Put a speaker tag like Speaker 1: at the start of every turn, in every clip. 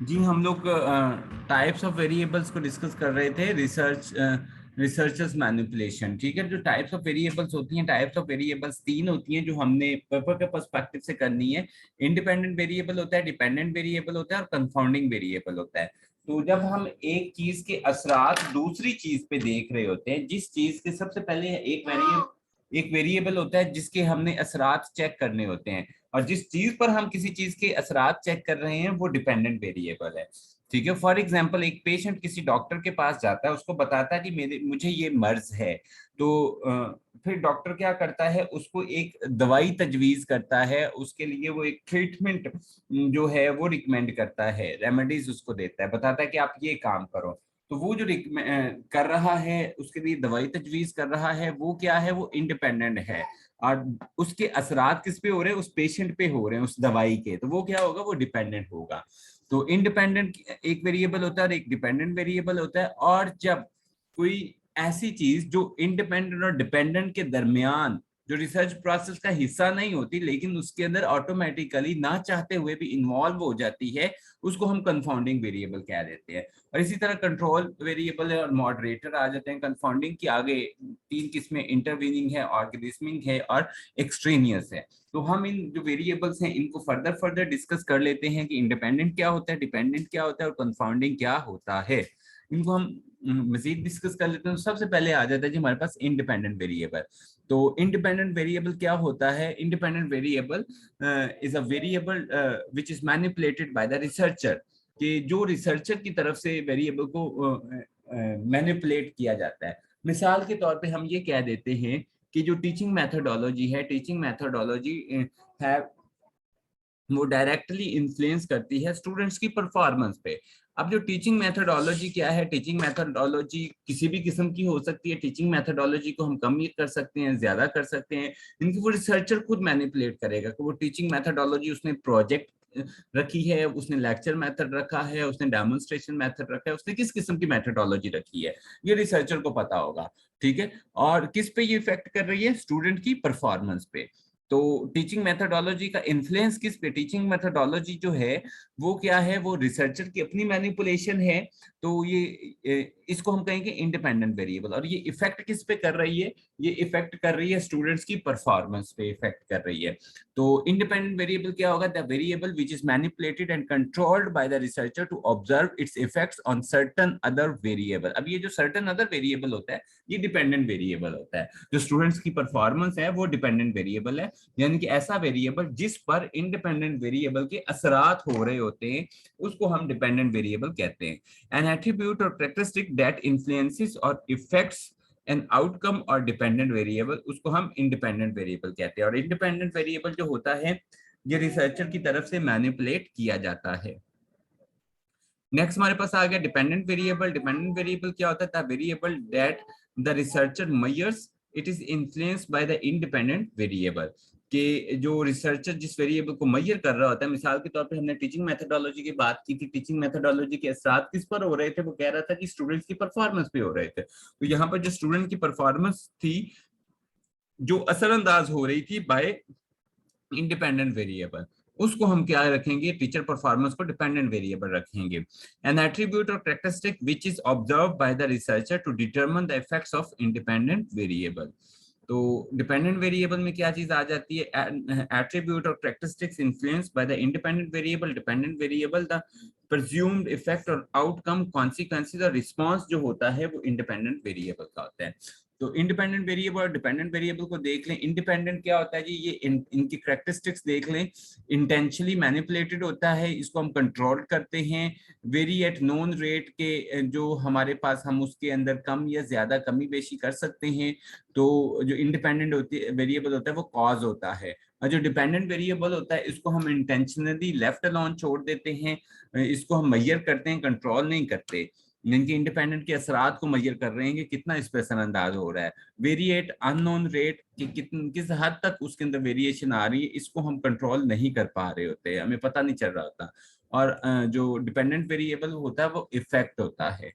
Speaker 1: जी हम लोग types of variables को डिस्कस कर रहे थे। Researchers manipulation. ठीक है, जो टाइप्स ऑफ वेरिएबल्स होती हैं, टाइप्स ऑफ वेरिएबल्स तीन होती हैं जो हमने पेपर के पर्सपेक्टिव से करनी है। इंडिपेंडेंट वेरिएबल होता है, डिपेंडेंट वेरिएबल होता है और कंफाउंडिंग वेरिएबल होता है। तो जब हम एक चीज के असरात दूसरी चीज पे देख रहे होते हैं, जिस चीज के सबसे पहले एक वेरिएबल होता है जिसके हमने असरात चेक करने होते हैं, और जिस चीज पर हम किसी चीज के असरात चेक कर रहे हैं वो डिपेंडेंट वेरिएबल है। ठीक है, फॉर एग्जांपल एक पेशेंट किसी डॉक्टर के पास जाता है, उसको बताता है कि मुझे ये मर्ज है। तो फिर डॉक्टर क्या करता है, उसको एक दवाई तजवीज करता है, उसके लिए वो एक ट्रीटमेंट जो है वो रिकमेंड करता है, रेमेडीज उसको देता है, बताता है कि आप ये काम करो। तो वो जो कर रहा है, उसके लिए दवाई तजवीज कर रहा है, वो क्या है, वो इंडिपेंडेंट है। और उसके असरात किस पे हो रहे हैं, उस पेशेंट पे हो रहे हैं, उस दवाई के, तो वो क्या होगा, वो डिपेंडेंट होगा। तो इंडिपेंडेंट एक वेरिएबल होता है और एक डिपेंडेंट वेरिएबल होता है। और जब कोई ऐसी चीज जो इंडिपेंडेंट और डिपेंडेंट के दरमियान, जो रिसर्च प्रोसेस का हिस्सा नहीं होती लेकिन उसके अंदर ऑटोमेटिकली ना चाहते हुए भी इन्वॉल्व हो जाती है, उसको हम कंफाउंडिंग वेरिएबल कह देते हैं। और इसी तरह कंट्रोल वेरिएबल है और मॉडरेटर आ जाते हैं। कंफाउंडिंग की आगे तीन किस्में इंटरवीनिंग है, ऑर्गेनिज्मिंग है और एक्सट्रेनियस है। तो हम इन जो वेरिएबल्स हैं इनको फर्दर डिस्कस कर लेते हैं कि इंडिपेंडेंट क्या होता है, डिपेंडेंट क्या होता है और कंफाउंडिंग क्या होता है। इनको हम मजीद डिस्कस कर लेते हैं। तो सबसे पहले आ जाता है जी हमारे पास इंडिपेंडेंट वेरिएबल। तो इंडिपेंडेंट वेरिएबल क्या होता है? Independent variable is a variable which is manipulated bye the researcher, कि जो रिसर्चर की तरफ से वेरिएबल को मैनिपुलेट किया जाता है। मिसाल के तौर पे हम ये कह देते हैं कि जो टीचिंग मेथोडोलॉजी है, टीचिंग मेथोडोलॉजी है, वो डायरेक्टली इन्फ्लुएंस करती है स्टूडेंट्स की परफॉर्मेंस पे। अब जो टीचिंग मेथोडोलॉजी क्या है, टीचिंग मेथोडोलॉजी किसी भी किस्म की हो सकती है। टीचिंग मेथोडोलॉजी को हम कम ही कर सकते हैं, ज्यादा कर सकते हैं। इनकी वो रिसर्चर खुद मैनिपुलेट करेगा कि वो टीचिंग मेथोडोलॉजी उसने प्रोजेक्ट रखी है, उसने लेक्चर मेथड रखा है, उसने डेमोन्स्ट्रेशन मेथड रखा है, उसने किस किस्म की मेथोडोलॉजी रखी है, ये रिसर्चर को पता होगा। ठीक है, और किस पे ये इफेक्ट कर रही है? स्टूडेंट की परफॉर्मेंस पे। तो टीचिंग मेथोडोलॉजी का इन्फ्लुएंस किस पे? टीचिंग मेथोडोलॉजी जो है वो क्या है, वो रिसर्चर की अपनी मैनिपुलेशन है। तो ये इसको हम कहेंगे इंडिपेंडेंट वेरिएबल। और ये इफेक्ट किस पे कर रही है? ये इफेक्ट कर रही है स्टूडेंट्स की परफॉर्मेंस पे इफेक्ट कर रही है। तो इंडिपेंडेंट वेरिएबल क्या होगा? The variable which is manipulated and controlled by the researcher to observe its effects on certain other variable. अब ये जो सर्टन अदर वेरिएबल होता है, ये डिपेंडेंट वेरिएबल होता है। जो स्टूडेंट्स की परफॉर्मेंस है वो डिपेंडेंट वेरिएबल है, यानी कि ऐसा वेरिएबल जिस पर इंडिपेंडेंट वेरिएबल के असरात हो रहे होते हैं, उसको हम डिपेंडेंट वेरिएबल कहते हैं। एन एट्रीब्यूट और कैरेक्टरिस्टिक दैट इन्फ्लुएंसेस और इफेक्ट्स एन आउटकम और डिपेंडेंट वेरिएबल, उसको हम इंडिपेंडेंट वेरिएबल कहते हैं। और इंडिपेंडेंट वेरिएबल जो होता है, ये रिसर्चर की तरफ से मैनिपुलेट किया जाता है। नेक्स्ट हमारे पास आ गया डिपेंडेंट वेरिएबल। डिपेंडेंट वेरिएबल क्या होता है? The variable that the researcher measures it is influenced by the independent variable. कि जो रिसर्चर जिस वेरिएबल को मेजर कर रहा होता है, मिसाल के तौर पे हमने टीचिंग मेथोडोलॉजी की बात की थी। टीचिंग मेथोडोलॉजी के असरात किस पर हो रहे थे? वो कह रहा था कि स्टूडेंट्स की परफॉर्मेंस पे हो रहे थे। तो यहाँ पर जो स्टूडेंट की परफॉर्मेंस थी, जो असरअंदाज हो रही थी बाय इंडिपेंडेंट वेरिएबल, उसको हम क्या रखेंगे? टीचर परफॉर्मेंस को डिपेंडेंट वेरिएबल रखेंगे। एन एट्रीब्यूट और characteristic which is observed by the researcher to determine the effects of independent variable. तो डिपेंडेंट वेरिएबल में क्या चीज आ जाती है? एट्रीब्यूट और characteristics influenced by the independent variable. Dependent variable the presumed effect और आउटकम, कॉन्सिक्वेंसेज और रिस्पॉन्स जो होता है वो इंडिपेंडेंट वेरिएबल का होता है। तो इंडिपेंडेंट वेरिएबल और डिपेंडेंट वेरिएबल को देख लें। इंडिपेंडेंट क्या होता है जी? ये इनकी कैरेक्टरिस्टिक्स देख लें। इंटेंशनली मैनिपुलेटेड होता है, इसको हम कंट्रोल करते हैं। वेरी एट नोन रेट के जो हमारे पास, हम उसके अंदर कम या ज्यादा कमी बेशी कर सकते हैं। तो जो इंडिपेंडेंट होती वेरिएबल होता है वो कॉज होता है। और जो डिपेंडेंट वेरिएबल होता है इसको हम इंटेंशनली लेफ्ट अलोन छोड़ देते हैं। इसको हम मेजर करते हैं, कंट्रोल नहीं करते। इनके इंडिपेंडेंट के असरात को मेजर कर रहे हैं कि कितना इस पर असरअंदाज हो रहा है। वेरिएट अननोन रेट कि किस हद तक उसके अंदर वेरिएशन आ रही है, इसको हम कंट्रोल नहीं कर पा रहे होते, हमें पता नहीं चल रहा होता। और जो डिपेंडेंट वेरिएबल होता है वो इफेक्ट होता है।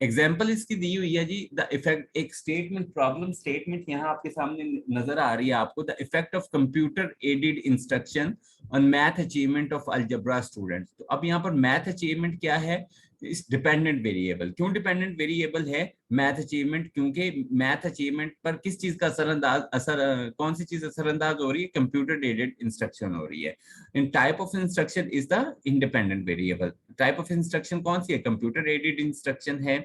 Speaker 1: एग्जाम्पल इसकी दी हुई है जी। द इफेक्ट, एक स्टेटमेंट, प्रॉब्लम स्टेटमेंट यहाँ आपके सामने नजर आ रही है आपको। The effect of computer aided instruction on math achievement of algebra students। तो अब यहाँ पर मैथ अचीवमेंट क्या है, इस डिपेंडेंट वेरिएबल। क्यों डिपेंडेंट वेरिएबल है मैथ अचीवमेंट, क्योंकि मैथ अचीवमेंट पर किस चीज का कौन सी चीज असरअंदाज हो रही है, कंप्यूटर एडेड इंस्ट्रक्शन हो रही है। In type of instruction is the independent variable. Type of instruction कौन सी है, कंप्यूटर एडेड इंस्ट्रक्शन है।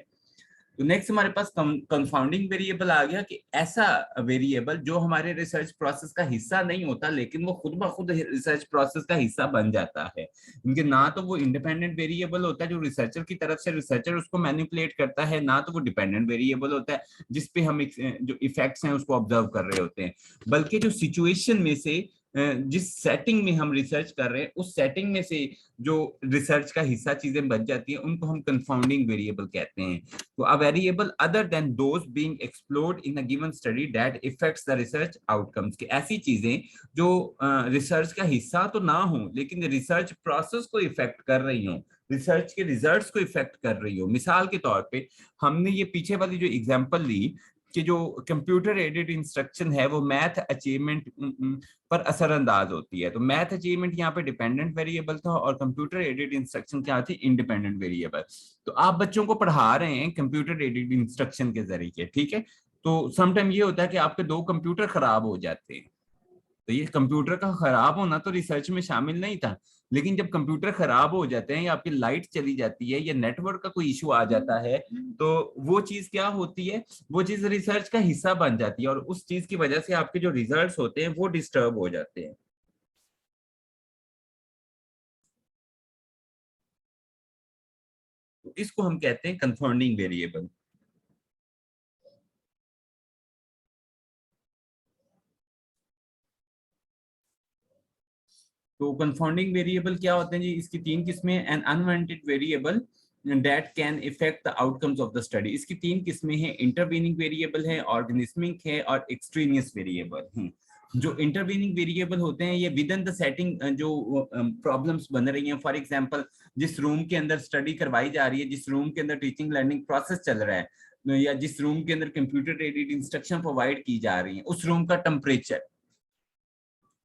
Speaker 1: तो नेक्स्ट हमारे पास कंफाउंडिंग वेरिएबल आ गया कि ऐसा वेरिएबल जो हमारे रिसर्च प्रोसेस का हिस्सा नहीं होता लेकिन वो खुद ब खुद रिसर्च प्रोसेस का हिस्सा बन जाता है। इनके ना तो वो इंडिपेंडेंट वेरिएबल होता है जो रिसर्चर की तरफ से रिसर्चर उसको मैनिपुलेट करता है, ना तो वो डिपेंडेंट वेरिएबल होता है जिसपे हम जो इफेक्ट्स हैं उसको ऑब्जर्व कर रहे होते हैं, बल्कि जो सिचुएशन में से जिस सेटिंग में हम रिसर्च कर रहे हैं उस सेटिंग में से जो रिसर्च का हिस्सा चीजें बच जाती हैं उनको हम कंफाउंडिंग वेरिएबल कहते हैं। तो a variable other than those being explored in a given study that affects the research outcomes, कि ऐसी चीजें जो रिसर्च का हिस्सा तो ना हो लेकिन रिसर्च प्रोसेस को इफेक्ट कर रही हो, रिसर्च के रिजल्ट्स को इफेक्ट कर रही हो। मिसाल के तौर पे हमने ये पीछे वाली जो एग्जांपल ली कि जो कंप्यूटर एडेड इंस्ट्रक्शन है वो मैथ अचीवमेंट पर असरअंदाज होती है, तो मैथ अचीवमेंट यहाँ पे डिपेंडेंट वेरिएबल था और कंप्यूटर एडेड इंस्ट्रक्शन क्या थी, इंडिपेंडेंट वेरिएबल। तो आप बच्चों को पढ़ा रहे हैं कंप्यूटर एडेड इंस्ट्रक्शन के जरिए, ठीक है। तो समटाइम ये होता है कि आपके दो कंप्यूटर खराब हो जाते हैं, तो ये कंप्यूटर का खराब होना तो रिसर्च में शामिल नहीं था, लेकिन जब कंप्यूटर खराब हो जाते हैं या आपकी लाइट चली जाती है या नेटवर्क का कोई इशू आ जाता है तो वो चीज क्या होती है, वो चीज रिसर्च का हिस्सा बन जाती है और उस चीज की वजह से आपके जो रिजल्ट्स होते हैं वो डिस्टर्ब हो जाते हैं। तो इसको हम कहते हैं कंफाउंडिंग वेरिएबल। तो कंफाउंडिंग वेरिएबल क्या होते हैं जी, इसकी तीन किस्में। An unwanted variable that can effect the outcomes of the study, इसकी तीन किस्में हैं। इंटरवीनिंग वेरिएबल है, ऑर्गेनिस्मिक है और एक्सट्रेनियस वेरिएबल है। जो इंटरवीनिंग वेरिएबल होते हैं ये विद इन द सेटिंग जो प्रॉब्लम्स बन रही हैं, फॉर एग्जांपल जिस रूम के अंदर स्टडी करवाई जा रही है, जिस रूम के अंदर टीचिंग लर्निंग प्रोसेस चल रहा है या जिस रूम के अंदर कंप्यूटर एडेड इंस्ट्रक्शन प्रोवाइड की जा रही है, उस रूम का टेम्परेचर,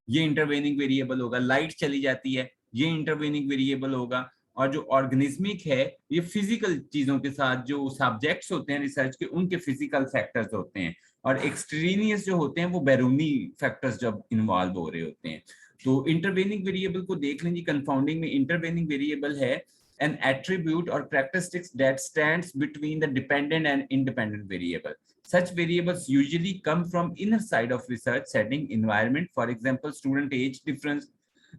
Speaker 1: ये इंटरवेनिंग वेरिएबल होगा। लाइट चली जाती है, ये इंटरवेनिंग वेरिएबल होगा। और जो ऑर्गेनिज्मिक है ये फिजिकल चीजों के साथ जो सब्जेक्ट्स होते हैं रिसर्च के उनके फिजिकल फैक्टर्स होते हैं। और एक्सट्रेनियस जो होते हैं वो बैरूनी फैक्टर्स जब इन्वॉल्व हो रहे होते हैं। तो इंटरवेनिंग वेरिएबल को देख लीजिए, कंफाउंडिंग में इंटरवेनिंग वेरिएबल है an attribute or characteristics that stands between the dependent and independent variable. Such variables usually come from inner side of research setting environment, for example student age difference,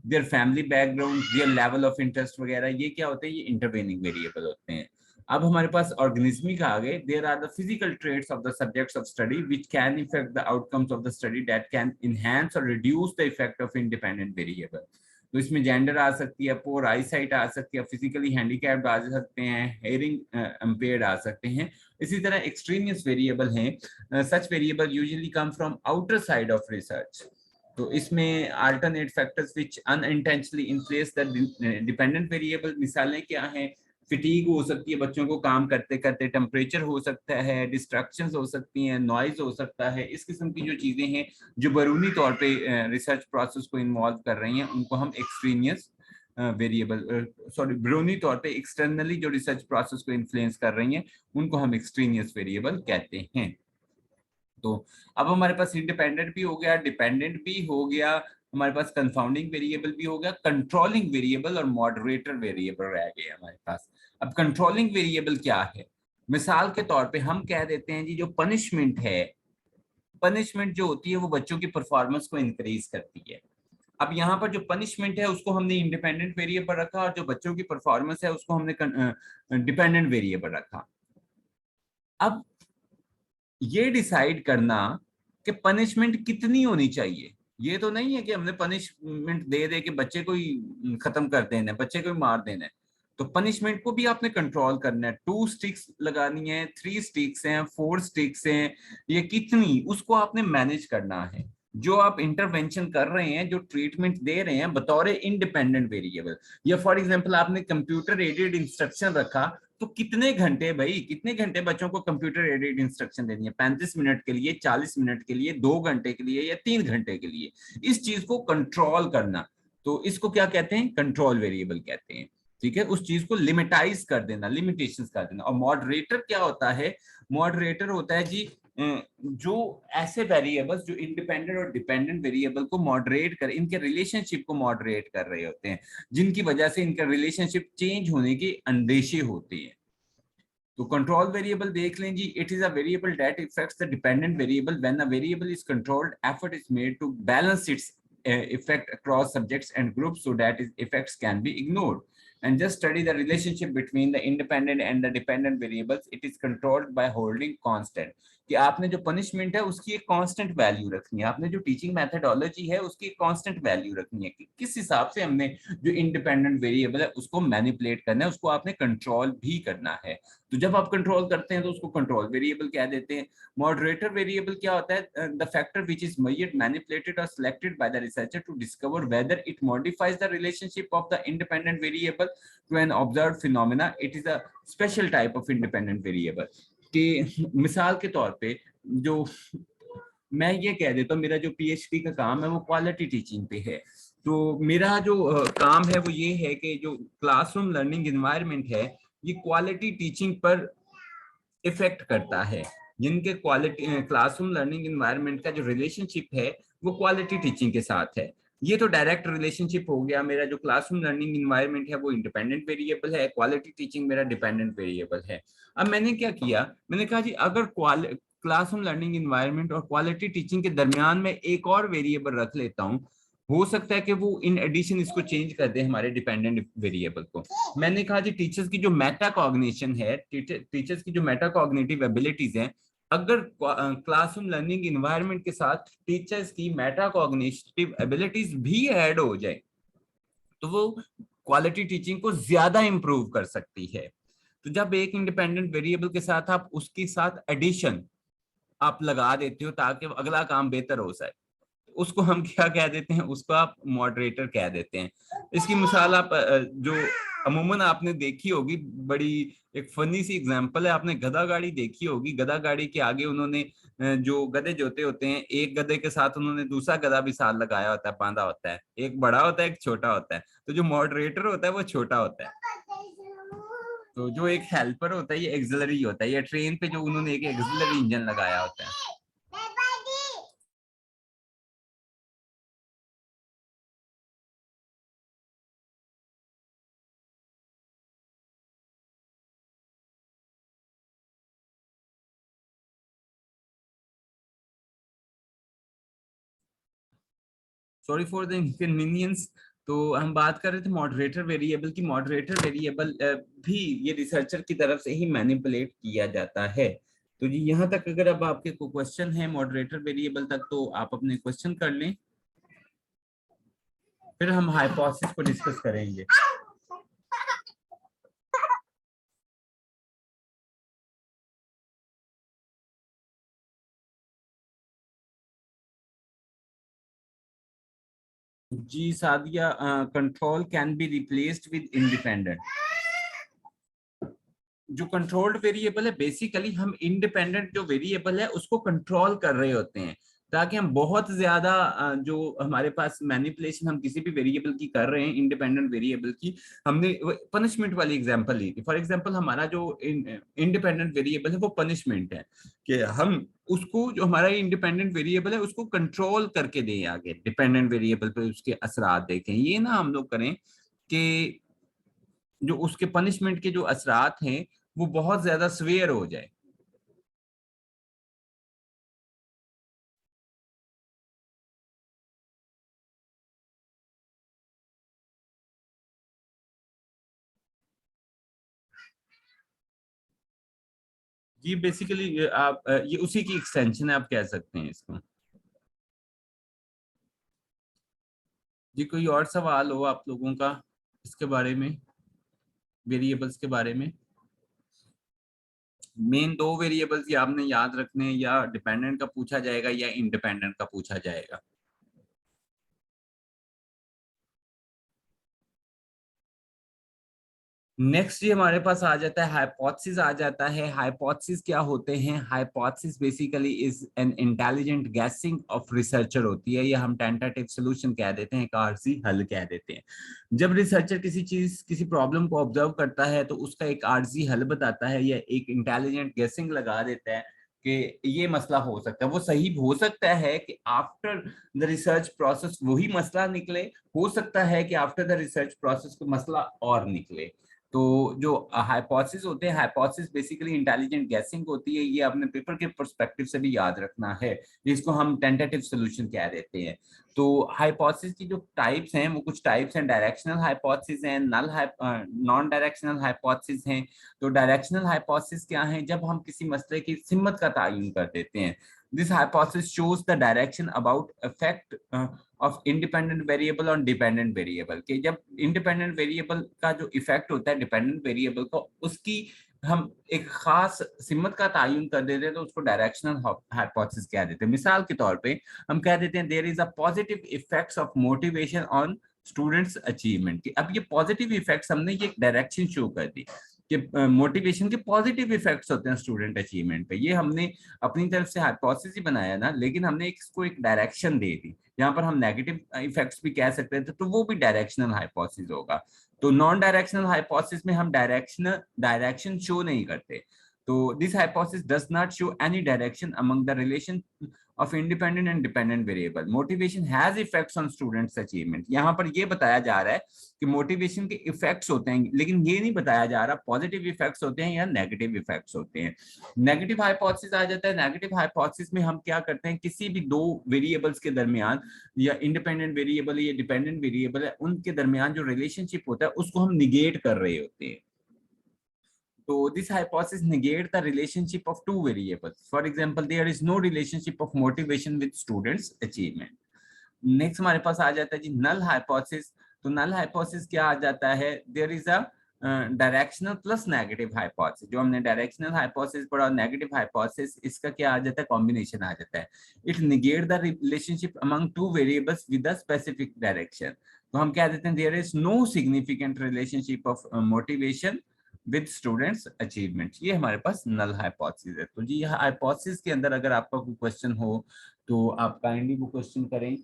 Speaker 1: their family background, their level of interest वगैरह, ये क्या होते हैं, ये intervening variable होते हैं। अब हमारे पास ऑर्गेनिज्मिक आ गए। There are the physical traits of the subjects of study which can effect the outcomes of the study that can enhance और reduce the effect of independent variable. तो इसमें जेंडर आ सकती है, पोर आई साइट आ सकती है, फिजिकली हैंडीकैप्ड आ सकते हैं, hearing impaired आ सकते हैं। इसी तरह एक्सट्रेनियस वेरिएबल हैं, such variable usually come from outer side of research. तो इसमें alternate factors which unintentionally influence the dependent variable, मिसालें क्या हैं, फिटीग हो सकती है बच्चों को काम करते करते, टेम्परेचर हो सकता है, डिस्ट्रैक्शंस हो सकती हैं, नॉइज हो सकता है। इस किस्म की जो चीजें हैं जो बैरूनी तौर पे रिसर्च प्रोसेस को इन्वॉल्व कर रही हैं उनको हम एक्सट्रेनियस वेरिएबल, सॉरी बैरूनी तौर पे एक्सटर्नली जो रिसर्च प्रोसेस को इन्फ्लुएंस कर रही हैं उनको हम एक्सट्रेनियस वेरिएबल कहते हैं। तो अब हमारे पास इंडिपेंडेंट भी हो गया, डिपेंडेंट भी हो गया, हमारे पास कंफाउंडिंग वेरिएबल भी हो गया, कंट्रोलिंग वेरिएबल और मॉडरेटर वेरिएबल रह गए हमारे पास। अब कंट्रोलिंग वेरिएबल क्या है, मिसाल के तौर पे हम कह देते हैं जी जो पनिशमेंट है, पनिशमेंट जो होती है वो बच्चों की परफॉर्मेंस को इंक्रीज करती है। अब यहाँ पर जो पनिशमेंट है उसको हमने इंडिपेंडेंट वेरिएबल रखा और जो बच्चों की परफॉर्मेंस है उसको हमने डिपेंडेंट वेरिएबल रखा। अब ये डिसाइड करना कि पनिशमेंट कितनी होनी चाहिए, ये तो नहीं है कि हमने पनिशमेंट दे दे के बच्चे को ही खत्म कर देना है, बच्चे को ही मार देना है। तो पनिशमेंट को भी आपने कंट्रोल करना है। 2 स्टिक्स लगानी है, 3 स्टिक्स हैं, 4 स्टिक्स हैं, ये कितनी, उसको आपने मैनेज करना है। जो आप इंटरवेंशन कर रहे हैं, जो ट्रीटमेंट दे रहे हैं बतौर इंडिपेंडेंट वेरिएबल, या फॉर एग्जांपल आपने कंप्यूटर एडेड इंस्ट्रक्शन रखा, तो कितने घंटे भाई, कितने घंटे बच्चों को कंप्यूटर एडेड इंस्ट्रक्शन देनी है, 35 मिनट के लिए, 40 मिनट के लिए, 2 घंटे के लिए या 3 घंटे के लिए, इस चीज को कंट्रोल करना। तो इसको क्या कहते हैं, कंट्रोल वेरिएबल कहते हैं। ठीक है, उस चीज को लिमिटाइज कर देना, लिमिटेशंस कर देना। और मॉडरेटर क्या होता है, मॉडरेटर होता है जी जो ऐसे वेरिएबल्स जो इंडिपेंडेंट और डिपेंडेंट वेरिएबल को मॉडरेट कर, इनके रिलेशनशिप को मॉडरेट कर रहे होते हैं, जिनकी वजह से इनका रिलेशनशिप चेंज होने के अंदेशे होते हैं। तो कंट्रोल वेरिएबल देख लें जी, it is a variable that effects the dependent variable when a variable is controlled, effort is made to balance its effect across subjects and groups so that its effects can be ignored, and just study the relationship between the independent and the dependent variables. It is controlled by holding constant, कि आपने जो punishment है उसकी एक constant value रखनी है, आपने जो टीचिंग मेथडोलॉजी है उसकी एक कांस्टेंट वैल्यू रखनी है कि किस हिसाब से हमने जो इंडिपेंडेंट वेरिएबल है उसको मैनिपुलेट करना है, उसको आपने कंट्रोल भी करना है। तो जब आप कंट्रोल करते हैं तो उसको कंट्रोल वेरिएबल कह देते हैं। मॉडरेटर वेरिएबल क्या होता है, the factor which is measured, manipulated और selected by the researcher to discover whether it modifies the relationship of the independent variable to an observed phenomena. It is a special type of independent variable. कि मिसाल के तौर पे जो मैं ये कह देता हूँ, मेरा जो पीएचडी का काम है वो क्वालिटी टीचिंग पे है। तो मेरा जो काम है वो ये है कि जो क्लासरूम लर्निंग एनवायरनमेंट है ये क्वालिटी टीचिंग पर इफेक्ट करता है। जिनके क्वालिटी क्लासरूम लर्निंग एनवायरनमेंट का जो रिलेशनशिप है वो क्वालिटी टीचिंग के साथ है। ये तो डायरेक्ट रिलेशनशिप हो गया। मेरा जो क्लासरूम लर्निंग एनवायरनमेंट है वो इंडिपेंडेंट वेरिएबल है, क्वालिटी टीचिंग मेरा डिपेंडेंट वेरिएबल है। अब मैंने क्या किया, मैंने कहा जी अगर क्लासरूम लर्निंग एनवायरनमेंट और क्वालिटी टीचिंग के दरमियान में एक और वेरिएबल रख लेता हूँ, हो सकता है कि वो इन एडिशन इसको चेंज कर दे हमारे डिपेंडेंट वेरिएबल को। मैंने कहा जी टीचर्स की जो मेटा कॉग्निशन है, टीचर्स की जो मेटा कॉग्निटिव एबिलिटीज हैं, अगर क्लासरूम लर्निंग एनवायरनमेंट के साथ टीचर्स की मेटा कॉग्निटिव एबिलिटीज भी ऐड हो जाए तो वो क्वालिटी टीचिंग को ज्यादा इंप्रूव कर सकती है। तो जब एक इंडिपेंडेंट वेरिएबल के साथ आप उसके साथ एडिशन आप लगा देते हो ताकि अगला काम बेहतर हो जाए, उसको हम क्या कह देते हैं, उसको आप मॉडरेटर कह देते हैं। इसकी मिसाल आप जो अमूमन आपने देखी होगी, बड़ी एक फनी सी एग्जांपल है, आपने गधा गाड़ी देखी होगी। गधा गाड़ी के आगे उन्होंने जो गधे जोते होते हैं, एक गधे के साथ उन्होंने दूसरा गधा भी साथ लगाया होता है, बांधा होता है, एक बड़ा होता है एक छोटा होता है। तो जो मॉडरेटर होता है वो छोटा होता है, तो जो एक हेल्पर होता है ये एक्सिलरी होता है। ये ट्रेन पे जो उन्होंने एक एक्सिलरी इंजन लगाया होता है। Sorry for the inconvenience. तो हम बात कर रहे थे मॉडरेटर वेरिएबल की। मॉडरेटर वेरिएबल भी ये रिसर्चर की तरफ से ही मैनिपुलेट किया जाता है। तो जी यहाँ तक अगर अब आपके कोई क्वेश्चन है मॉडरेटर वेरिएबल तक तो आप अपने क्वेश्चन कर लें, फिर हम हाइपोथेसिस को डिस्कस करेंगे। जी Sadia, control can be replaced with independent. जो कंट्रोल्ड वेरिएबल है बेसिकली हम इंडिपेंडेंट जो वेरिएबल है उसको कंट्रोल कर रहे होते हैं, ताकि हम बहुत ज्यादा जो हमारे पास मैनिपुलेशन हम किसी भी वेरिएबल की कर रहे हैं इंडिपेंडेंट वेरिएबल की। हमने पनिशमेंट वाली एग्जांपल ली थी। फॉर एग्जांपल हमारा जो इंडिपेंडेंट वेरिएबल है वो पनिशमेंट है, कि हम उसको जो हमारा इंडिपेंडेंट वेरिएबल है उसको कंट्रोल करके दें, आगे डिपेंडेंट वेरिएबल पे उसके असरात देखें। ये ना हम लोग करें कि जो उसके पनिशमेंट के जो असरात हैं वो बहुत ज्यादा स्वेयर हो जाए। ये बेसिकली आप ये उसी की एक्सटेंशन है, आप कह सकते हैं इसको। जी कोई और सवाल हो आप लोगों का इसके बारे में, वेरिएबल्स के बारे में? मेन दो वेरिएबल्स ये आपने याद रखने हैं, या डिपेंडेंट का पूछा जाएगा या इंडिपेंडेंट का पूछा जाएगा। नेक्स्ट ये हमारे पास आ जाता है हाइपोथेसिस आ जाता है। हाइपोथेसिस क्या होते हैं? Hypothesis basically is an intelligent guessing of researcher होती है, या हम टेंटेटिव सोल्यूशन कह देते हैं, एक आरजी हल कह देते हैं। जब रिसर्चर किसी चीज किसी प्रॉब्लम को ऑब्जर्व करता है तो उसका एक आरजी हल बताता है या एक इंटेलिजेंट गैसिंग लगा देता है कि ये मसला हो सकता है। वो सही हो सकता है कि आफ्टर द रिसर्च प्रोसेस वही मसला निकले, हो सकता है कि आफ्टर द रिसर्च प्रोसेस को मसला और निकले। तो जो हाइपोथेसिस होते हैं, हाइपोथेसिस बेसिकली इंटेलिजेंट गैसिंग होती है, ये अपने पेपर के पर्सपेक्टिव से भी याद रखना है, जिसको हम टेंटेटिव सोल्यूशन कह देते हैं। तो हाइपोथेसिस की जो टाइप्स हैं वो कुछ टाइप्स हैं, डायरेक्शनल हाइपोथेसिस हैं, नॉन डायरेक्शनल हाइपोथेसिस हैं। तो डायरेक्शनल हाइपोथेसिस क्या है? जब हम किसी मसले की सिमत का तयन कर देते हैं। This hypothesis shows the direction about effect of independent variable on dependent variable, के जब इंडिपेंडेंट वेरिएबल का जो इफेक्ट होता है डिपेंडेंट वेरिएबल को, उसकी हम एक खास सिमत का तयन कर देते हैं तो उसको डायरेक्शनल हाइपोथेसिस कह देते हैं। मिसाल के तौर पे हम कह देते हैं there is a positive effects of motivation on students achievement, की अब ये पॉजिटिव इफेक्ट्स हमने ये डायरेक्शन शो कर दी कि मोटिवेशन के पॉजिटिव इफेक्ट्स होते हैं स्टूडेंट अचीवमेंट पे। ये हमने अपनी तरफ से हाइपोथेसिस ही बनाया ना, लेकिन हमने इसको एक डायरेक्शन दे दी। यहाँ पर हम नेगेटिव इफेक्ट्स भी कह सकते थे, तो वो भी डायरेक्शनल हाइपोथेसिस होगा। तो नॉन डायरेक्शनल हाइपोथेसिस में हम डायरेक्शन शो नहीं करते। तो this hypothesis does not show any direction among the relation of independent and dependent variable. Motivation has effects on students achievement. यहाँ पर ये बताया जा रहा है कि मोटिवेशन के इफेक्ट्स होते हैं, लेकिन ये नहीं बताया जा रहा पॉजिटिव इफेक्ट्स होते हैं या नेगेटिव इफेक्ट्स होते हैं। नेगेटिव हाइपोथेसिस आ जाता है। नेगेटिव हाइपोथेसिस में हम क्या करते हैं, किसी भी दो वेरिएबल्स के दरमियान, या इंडिपेंडेंट वेरिएबल या डिपेंडेंट वेरिएबल है, उनके दरमियान जो रिलेशनशिप होता है उसको हम निगेट कर रहे होते हैं। So this hypothesis negate the relationship of two variables. For example, there is no relationship of motivation with students' achievement. Next हमारे पास आ जाता है जी null hypothesis. तो null hypothesis क्या आ जाता है? There is a directional plus negative hypothesis. जो हमने directional hypothesis पढ़ा और नेगेटिव हाइपोथेसिस, इसका क्या आ जाता है? कॉम्बिनेशन आ जाता है। It negate the relationship among two variables with a specific direction. तो हम क्या देते हैं, there is no significant relationship of motivation with students achievement. ये हमारे पास नल हाइपोथेसिस है। तो जी यह हाइपोथेसिस के अंदर अगर आपका कोई क्वेश्चन हो तो आप काइंडली वो क्वेश्चन करें।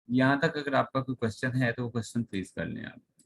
Speaker 1: यहाँ तक अगर आपका कोई क्वेश्चन है तो वो क्वेश्चन प्लीज कर लें आप।